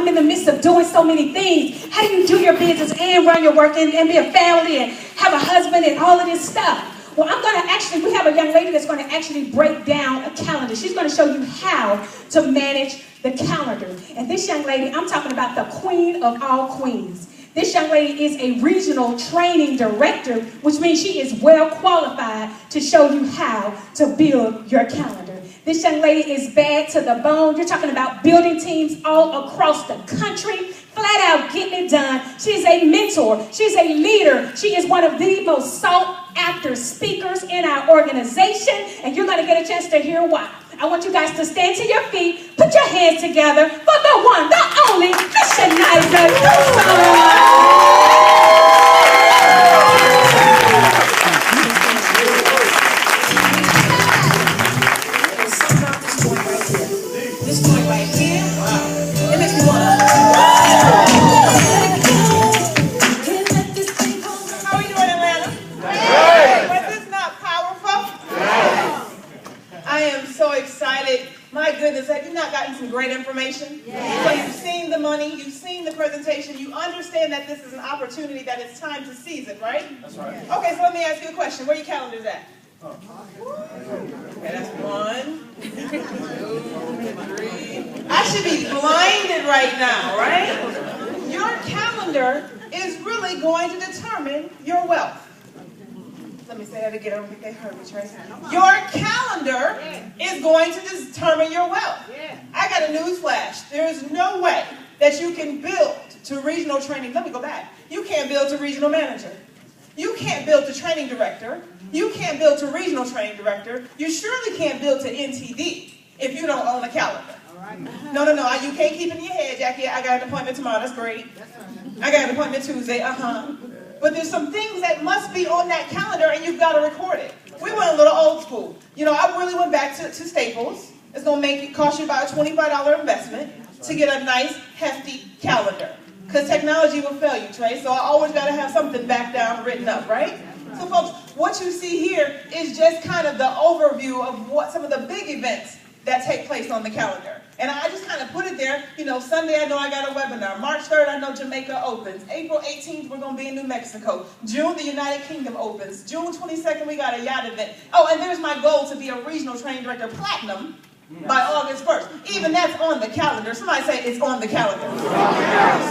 I'm in the midst of doing so many things. How do you do your business and run your work and be a family and have a husband and all of this stuff? Well, we have a young lady that's going to actually break down a calendar. She's going to show you how to manage the calendar. And this young lady, I'm talking about the queen of all queens. This young lady is a regional training director, which means she is well qualified to show you how to build your calendar. This young lady is bad to the bone. You're talking about building teams all across the country, flat out getting it done. She's a mentor. She's a leader. She is one of the most sought after speakers in our organization, and you're going to get a chance to hear why. I want you guys to stand to your feet, put your hands together for the one, the only, Miss Chinaza Duson. This joint right here, it makes me want to. How are you doing, Atlanta? Hey. Was this not powerful? Yes. I am so excited. My goodness, have you not gotten some great information? Yes. So you've seen the money, you've seen the presentation, you understand that this is an opportunity that it's time to seize it, right? That's right. Okay, so let me ask you a question. Where are your calendars at? Okay, that's 1, 2, 3. I should be blinded right now, right? Your calendar is really going to determine your wealth. Let me say that again. I don't think they heard me, Tracy. Your calendar is going to determine your wealth. I got a news flash. There is no way that you can build to regional training. Let me go back. You can't build to regional manager. You can't build to training director. You can't build to regional training director. You surely can't build to NTD if you don't own a calendar. No, you can't keep it in your head, Jackie. I got an appointment tomorrow. That's great. I got an appointment Tuesday. But there's some things that must be on that calendar, and you've got to record it. We went a little old school. You know, I really went back to Staples. It's going to cost you about a $25 investment to get a nice, hefty calendar. Because technology will fail you, Trey. So I always got to have something back down, written up, right? So, folks, what you see here is just kind of the overview of what some of the big events that take place on the calendar. And I just kind of put it there. You know, Sunday I know I got a webinar. March 3rd I know Jamaica opens. April 18th we're going to be in New Mexico. June the United Kingdom opens. June 22nd we got a yacht event. Oh, and there's my goal to be a regional training director platinum by August 1st. Even that's on the calendar. Somebody say it's on the calendar.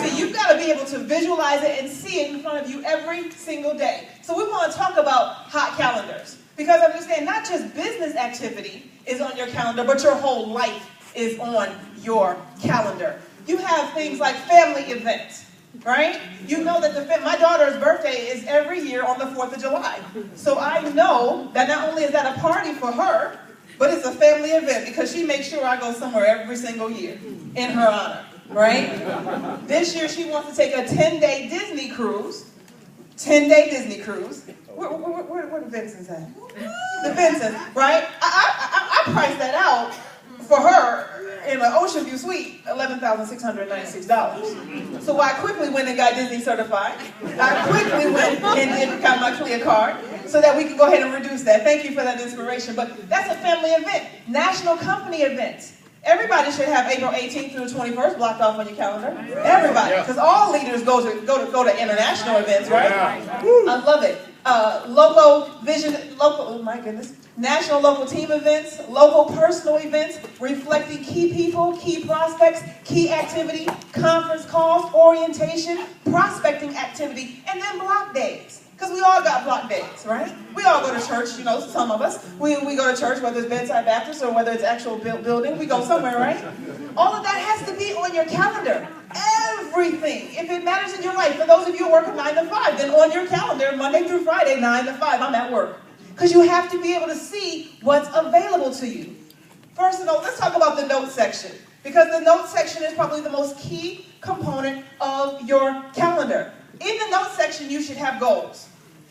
See, you've got to be able to visualize it and see it in front of you every single day. So we want to talk about hot calendars. Because understand, not just business activity is on your calendar, but your whole life is on your calendar. You have things like family events, right? You know that my daughter's birthday is every year on the 4th of July. So I know that not only is that a party for her, but it's a family event because she makes sure I go somewhere every single year in her honor, right? This year she wants to take a 10-day Disney cruise. 10-day Disney cruise. Where the Vincent's at? The Vincent, right? I priced that out for her in an Ocean View suite, $11,696. So I quickly went and got Disney certified. I quickly went and got my clear card so that we could go ahead and reduce that. Thank you for that inspiration. But that's a family event. National company events. Everybody should have April 18th through the 21st blocked off on your calendar. Everybody, because all leaders go to international events, right? I love it. National local team events, local personal events, reflecting key people, key prospects, key activity, conference calls, orientation, prospecting activity, and then block days. Because we all got block days, right? We all go to church, you know, some of us. We go to church, whether it's Bedside Baptist or whether it's actual building. We go somewhere, right? All of that has to be on your calendar. Everything. If it matters in your life, for those of you who work 9 to 5, then on your calendar, Monday through Friday, 9 to 5, I'm at work. Because you have to be able to see what's available to you. First of all, let's talk about the notes section. Because the notes section is probably the most key component of your calendar. In the notes section, you should have goals.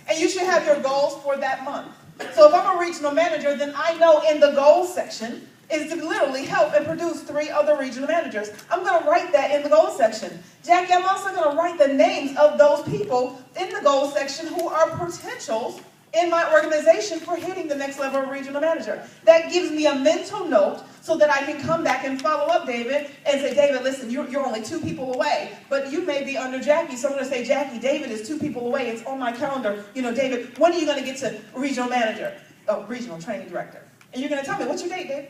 And you should have your goals for that month. So if I'm a regional manager, then I know in the goals section is to literally help and produce 3 other regional managers. I'm going to write that in the goals section. Jackie, I'm also going to write the names of those people in the goals section who are potentials in my organization for hitting the next level of regional manager. That gives me a mental note so that I can come back and follow up David and say, David, listen, you're only 2 people away, but you may be under Jackie. So I'm going to say, Jackie, David is 2 people away. It's on my calendar. You know, David, when are you going to get to regional manager? Oh, regional training director. And you're going to tell me, what's your date, Dave?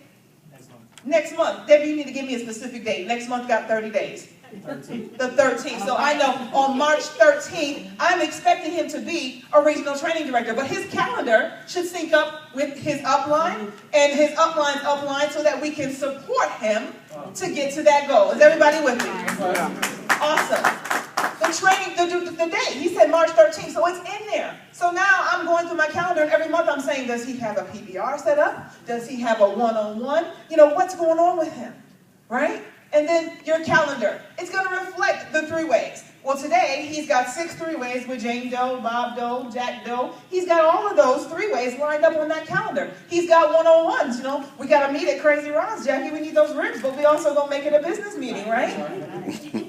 Next month. David, you need to give me a specific date. Next month got 30 days. The 13th. So I know on March 13th, I'm expecting him to be a regional training director. But his calendar should sync up with his upline and his upline's upline so that we can support him to get to that goal. Is everybody with me? Awesome. The training, the date, he said March 13th, so it's in there. So now I'm going through my calendar, and every month I'm saying, does he have a PBR set up? Does he have a one-on-one? You know, what's going on with him, right? And then your calendar. It's going to reflect the 3 ways. Well, today, he's got 6 3-ways with Jane Doe, Bob Doe, Jack Doe. He's got all of those 3-ways lined up on that calendar. He's got one-on-ones, you know. We got to meet at Crazy Ron's, Jackie. We need those ribs, but we also going to make it a business meeting, right?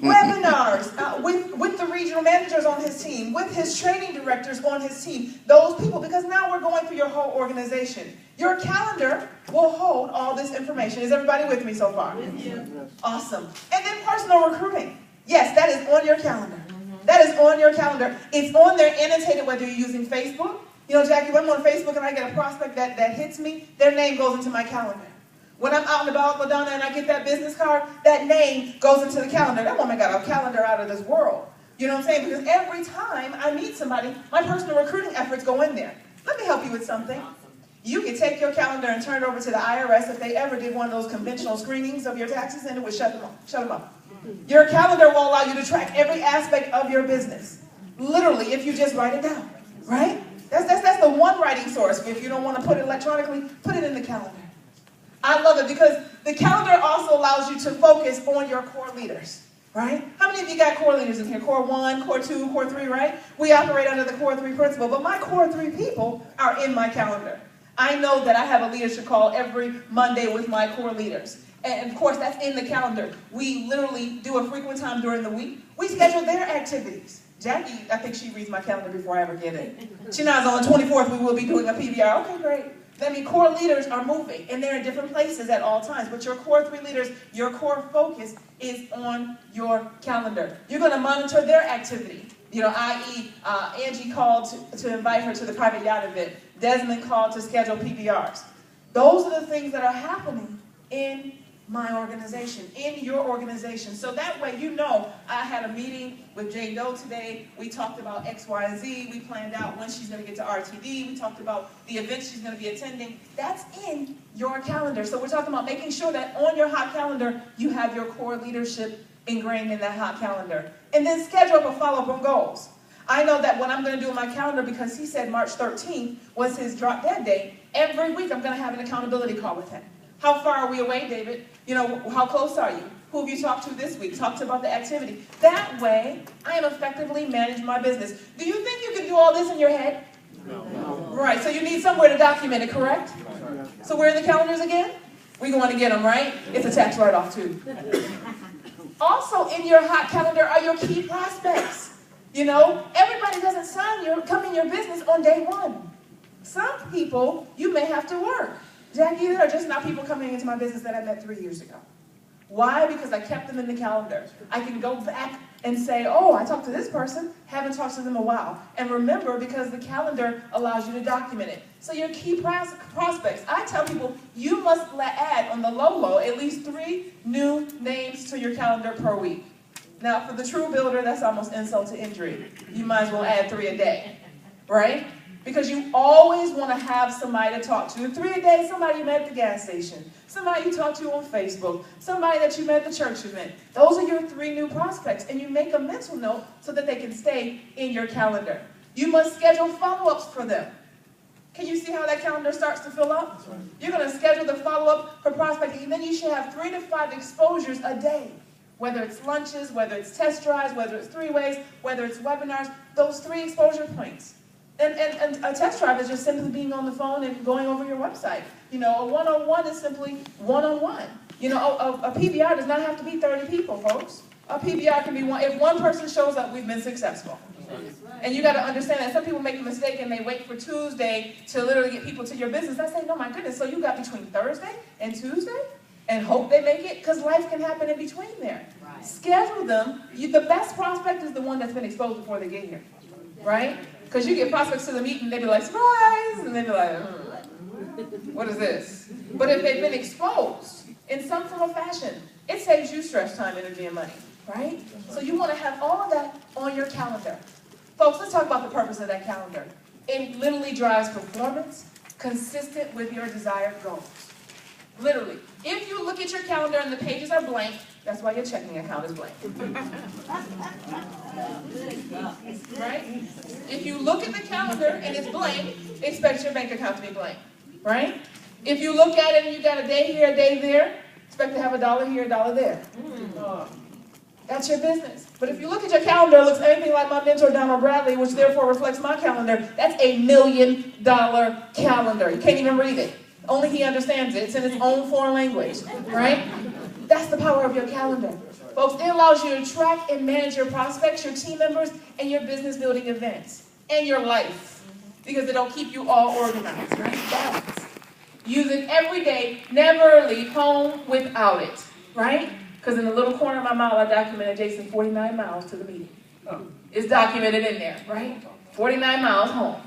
Webinars with the regional managers on his team, with his training directors on his team, those people, because now we're going through your whole organization. Your calendar will hold all this information. Is everybody with me so far? Yes. Awesome. And then personal recruiting. Yes, that is on your calendar. That is on your calendar. It's on there annotated whether you're using Facebook. You know, Jackie, when I'm on Facebook and I get a prospect that hits me, their name goes into my calendar. When I'm out and about, LaDonna, and I get that business card, that name goes into the calendar. That woman got a calendar out of this world. You know what I'm saying? Because every time I meet somebody, my personal recruiting efforts go in there. Let me help you with something. You can take your calendar and turn it over to the IRS if they ever did one of those conventional screenings of your taxes, and it would shut them up. Your calendar will allow you to track every aspect of your business. Literally, if you just write it down, right? That's the one writing source. If you don't want to put it electronically, put it in the calendar. I love it because the calendar also allows you to focus on your core leaders, right? How many of you got core leaders in here? Core 1, Core 2, Core 3, right? We operate under the Core 3 principle, but my Core 3 people are in my calendar. I know that I have a leadership call every Monday with my core leaders. And of course, that's in the calendar. We literally do a frequent time during the week. We schedule their activities. Jackie, I think she reads my calendar before I ever get it. Chinaza, on the 24th, we will be doing a PBR. Okay, great. That means core leaders are moving, and they're in different places at all times. But your core 3 leaders, your core focus is on your calendar. You're going to monitor their activity. You know, i.e., Angie called to invite her to the private yacht event. Desmond called to schedule PBRs. Those are the things that are happening in my organization, in your organization. So that way you know I had a meeting with Jane Doe today. We talked about X, Y, and Z. We planned out when she's going to get to RTD. We talked about the events she's going to be attending. That's in your calendar. So we're talking about making sure that on your hot calendar you have your core leadership ingrained in that hot calendar. And then schedule up a follow-up on goals. I know that what I'm going to do on my calendar, because he said March 13th was his drop dead date, every week I'm going to have an accountability call with him. How far are we away, David? You know, how close are you? Who have you talked to this week? Talk to about the activity. That way, I am effectively managing my business. Do you think you can do all this in your head? No. Right, so you need somewhere to document it, correct? So where are the calendars again? We're going to get them, right? It's a tax write-off, too. Also, in your hot calendar are your key prospects. You know, everybody doesn't come in your business on day 1. Some people, you may have to work. Jackie, there are just not people coming into my business that I met 3 years ago. Why? Because I kept them in the calendar. I can go back and say, oh, I talked to this person, haven't talked to them in a while. And remember, because the calendar allows you to document it. So your key prospects, I tell people, you must add on the low, at least 3 new names to your calendar per week. Now, for the true builder, that's almost insult to injury. You might as well add 3 a day, right? Because you always want to have somebody to talk to. 3 a day, somebody you met at the gas station, somebody you talked to on Facebook, somebody that you met at the church event. Those are your 3 new prospects, and you make a mental note so that they can stay in your calendar. You must schedule follow-ups for them. Can you see how that calendar starts to fill up? Right. You're going to schedule the follow-up for prospecting, and then you should have 3 to 5 exposures a day. Whether it's lunches, whether it's test drives, whether it's 3-ways, whether it's webinars, those 3 exposure points. And a test drive is just simply being on the phone and going over your website. You know, a one-on-one is simply one-on-one. You know, a PBR does not have to be 30 people, folks. A PBR can be one. If one person shows up, we've been successful. And you got to understand that some people make a mistake and they wait for Tuesday to literally get people to your business. I say, no, my goodness, so you got between Thursday and Tuesday and hope they make it? Because life can happen in between there. Right. Schedule them. The best prospect is the one that's been exposed before they get here, right? Because you get prospects to the meeting, they be like, surprise, and they be like, what is this? But if they've been exposed in some form or fashion, it saves you stress, time, energy, and money, right? So you want to have all of that on your calendar. Folks, let's talk about the purpose of that calendar. It literally drives performance consistent with your desired goals. Literally. If you look at your calendar and the pages are blank, that's why your checking account is blank. Right? If you look at the calendar and it's blank, expect your bank account to be blank. Right? If you look at it and you got a day here, a day there, expect to have $1 here, $1 there. That's your business. But if you look at your calendar, it looks anything like my mentor, Donald Bradley, which therefore reflects my calendar. That's $1 million calendar. You can't even read it. Only he understands it. It's in its own foreign language, right? That's the power of your calendar. Folks, it allows you to track and manage your prospects, your team members, and your business building events, and your life, because it'll keep you all organized, right? Balance. Use it every day. Never leave home without it, right? Because in the little corner of my mile, I documented Jason 49 miles to the meeting. It's documented in there, right? 49 miles home,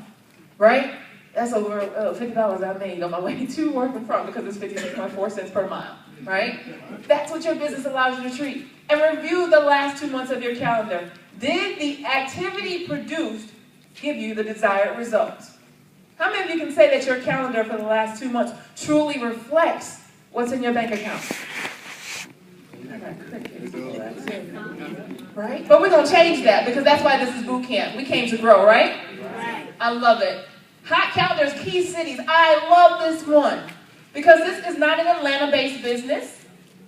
right? That's over $50 I made on my way to work and from, because it's 56.4 cents per mile, right? That's what your business allows you to treat. And review the last 2 months of your calendar. Did the activity produced give you the desired results? How many of you can say that your calendar for the last 2 months truly reflects what's in your bank account? Right? But we're going to change that, because that's why this is boot camp. We came to grow, right? I love it. Hot calendars, key cities. I love this one, because this is not an Atlanta-based business.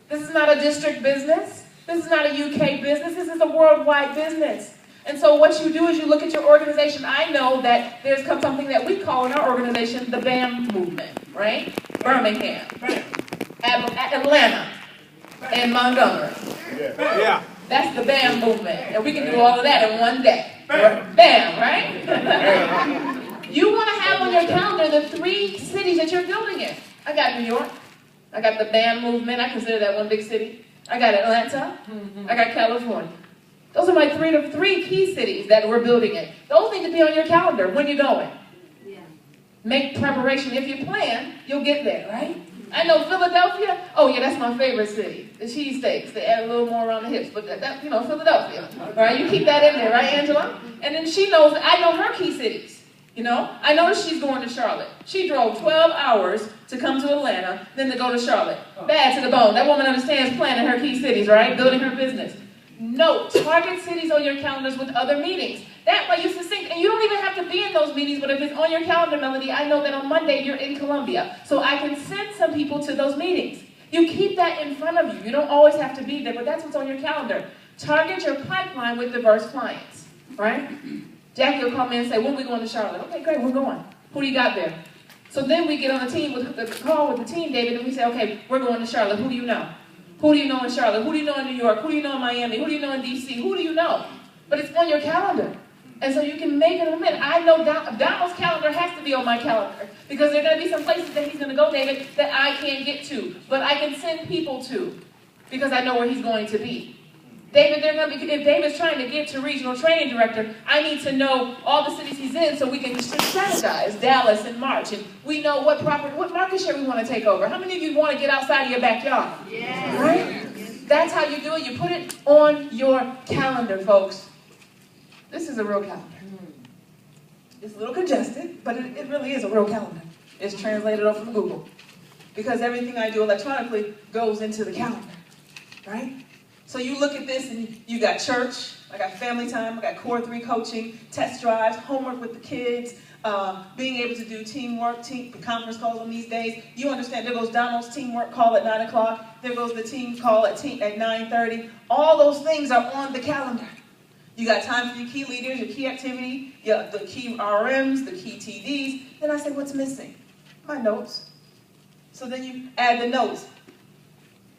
This is not a district business. This is not a UK business. This is a worldwide business. And so what you do is you look at your organization. I know that there's something that we call in our organization the BAM movement, right? Birmingham, Atlanta, and Montgomery. Yeah. That's the BAM movement. And we can do all of that in one day. BAM, right? You want to have on your calendar the 3 cities that you're building in. I got New York. I got the BAM movement. I consider that one big city. I got Atlanta. I got California. Those are my three key cities that we're building in. Those need to be on your calendar when you're going. Make preparation. If you plan, you'll get there, right? I know Philadelphia. Oh yeah, that's my favorite city. The cheesesteaks. They add a little more around the hips, but that Philadelphia. All right, you keep that in there, right, Angela? And then she knows that I know her key cities. You know, I know that she's going to Charlotte. She drove 12 hours to come to Atlanta, then to go to Charlotte. Bad to the bone. That woman understands planning her key cities, right? Building her business. Note, target cities on your calendars with other meetings. That way you succinct, and you don't even have to be in those meetings, but if it's on your calendar, Melody, I know that on Monday you're in Columbia, so I can send some people to those meetings. You keep that in front of you. You don't always have to be there, but that's what's on your calendar. Target your pipeline with diverse clients, right? Jackie will call me and say, when are we going to Charlotte? Okay, great, we're going. Who do you got there? So then we get on the call with the team, David, and we say, okay, we're going to Charlotte. Who do you know? Who do you know in Charlotte? Who do you know in New York? Who do you know in Miami? Who do you know in DC? Who do you know? But it's on your calendar. And so you can make it a minute. I know Donald's calendar has to be on my calendar, because there are going to be some places that he's going to go, David, that I can't get to. But I can send people to, because I know where he's going to be. David, if David's trying to get to regional training director, I need to know all the cities he's in so we can strategize Dallas in March. And we know what market share we want to take over. How many of you want to get outside of your backyard? Yeah. Right? That's how you do it. You put it on your calendar, folks. This is a real calendar. It's a little congested, but it really is a real calendar. It's translated off from Google, because everything I do electronically goes into the calendar, right? So you look at this and you got church, I got family time, I got core 3 coaching, test drives, homework with the kids, being able to do teamwork, conference calls on these days. You understand, there goes Donald's teamwork call at 9 o'clock, there goes the team call at 9:30. All those things are on the calendar. You got time for your key leaders, your key activity, the key RMs, the key TDs. Then I say, what's missing? My notes. So then you add the notes.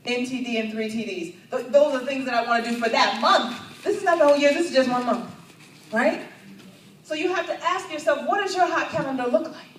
NTD and 3 TDs. Those are things that I want to do for that month. This is not the whole year, this is just 1 month. right? So you have to ask yourself, what does your hot calendar look like?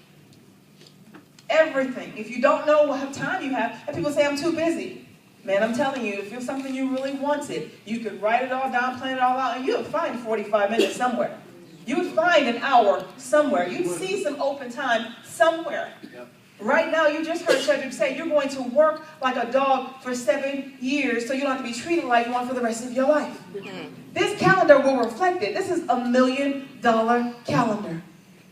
Everything. If you don't know what time you have, and people say, I'm too busy. Man, I'm telling you, if it's something you really wanted, you could write it all down, plan it all out, and you would find 45 minutes somewhere. You would find an hour somewhere. You'd see some open time somewhere. Yep. Right now, you just heard Cedric say you're going to work like a dog for 7 years so you don't have to be treated like one for the rest of your life. Mm-hmm. This calendar will reflect it. This is $1 million calendar.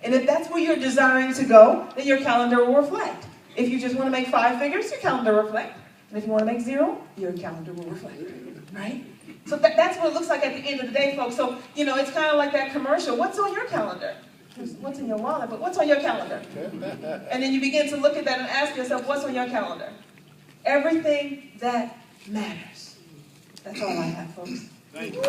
And if that's where you're desiring to go, then your calendar will reflect. If you just want to make 5 figures, your calendar will reflect. And if you want to make 0, your calendar will reflect. Right? So that's what it looks like at the end of the day, folks. So, you know, it's kind of like that commercial. What's on your calendar? What's in your wallet, but what's on your calendar? And then you begin to look at that and ask yourself, what's on your calendar? Everything that matters. That's all I have, folks. Thank you.